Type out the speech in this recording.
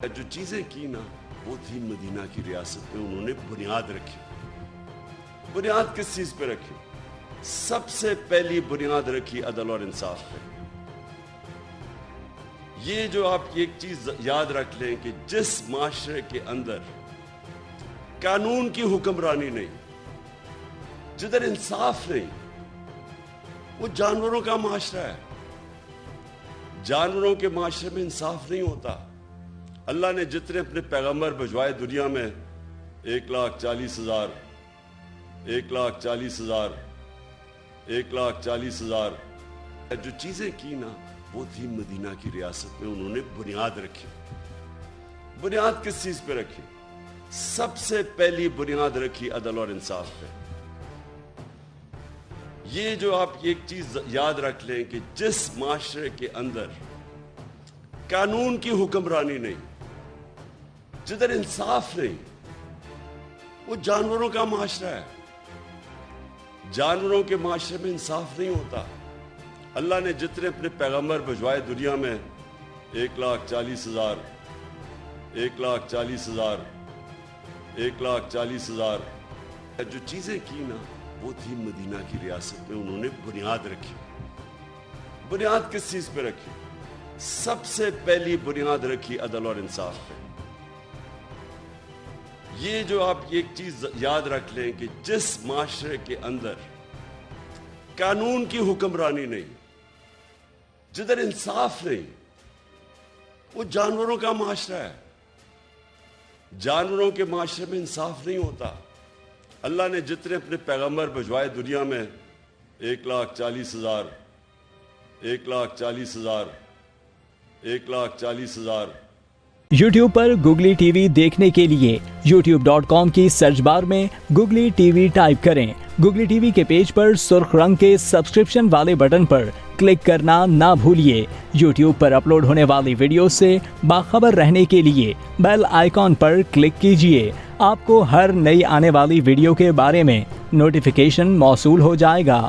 جو چیزیں کی نا وہ تھی مدینہ کی ریاست میں انہوں نے بنیاد رکھی. بنیاد کس چیز پہ رکھی؟ سب سے پہلی بنیاد رکھی عدل اور انصاف پہ. یہ جو آپ ایک چیز یاد رکھ لیں کہ جس معاشرے کے اندر قانون کی حکمرانی نہیں، جدھر انصاف نہیں، وہ جانوروں کا معاشرہ ہے. جانوروں کے معاشرے میں انصاف نہیں ہوتا. اللہ نے جتنے اپنے پیغمبر بھجوائے دنیا میں 1,40,000 جو چیزیں کی نا وہ تھی مدینہ کی ریاست میں انہوں نے بنیاد رکھی. بنیاد کس چیز پہ رکھی؟ سب سے پہلی بنیاد رکھی عدل اور انصاف پہ. یہ جو آپ ایک چیز یاد رکھ لیں کہ جس معاشرے کے اندر قانون کی حکمرانی نہیں، جدھر انصاف نہیں، وہ جانوروں کا معاشرہ ہے. جانوروں کے معاشرے میں انصاف نہیں ہوتا. اللہ نے جتنے اپنے پیغمبر بھجوائے دنیا میں 1,40,000 جو چیزیں کی نا وہ تھی مدینہ کی ریاست میں انہوں نے بنیاد رکھی. بنیاد کس چیز پہ رکھی؟ سب سے پہلی بنیاد رکھی عدل اور انصاف پہ. یہ جو آپ ایک چیز یاد رکھ لیں کہ جس معاشرے کے اندر قانون کی حکمرانی نہیں، جدھر انصاف نہیں، وہ جانوروں کا معاشرہ ہے. جانوروں کے معاشرے میں انصاف نہیں ہوتا. اللہ نے جتنے اپنے پیغمبر بھجوائے دنیا میں 1,40,000 یوٹیوب پر گوگلی ٹی وی دیکھنے کے لیے youtube.com کی سرچ بار میں گوگلی ٹی وی ٹائپ کریں. گوگلی ٹی وی کے پیج پر سرخ رنگ کے سبسکرپشن والے بٹن پر کلک کرنا نہ بھولیے. یوٹیوب پر اپلوڈ ہونے والی ویڈیو سے باخبر رہنے کے لیے بیل آئیکن پر کلک کیجیے. آپ کو ہر نئی آنے والی ویڈیو کے بارے میں نوٹیفیکیشن موصول ہو جائے گا.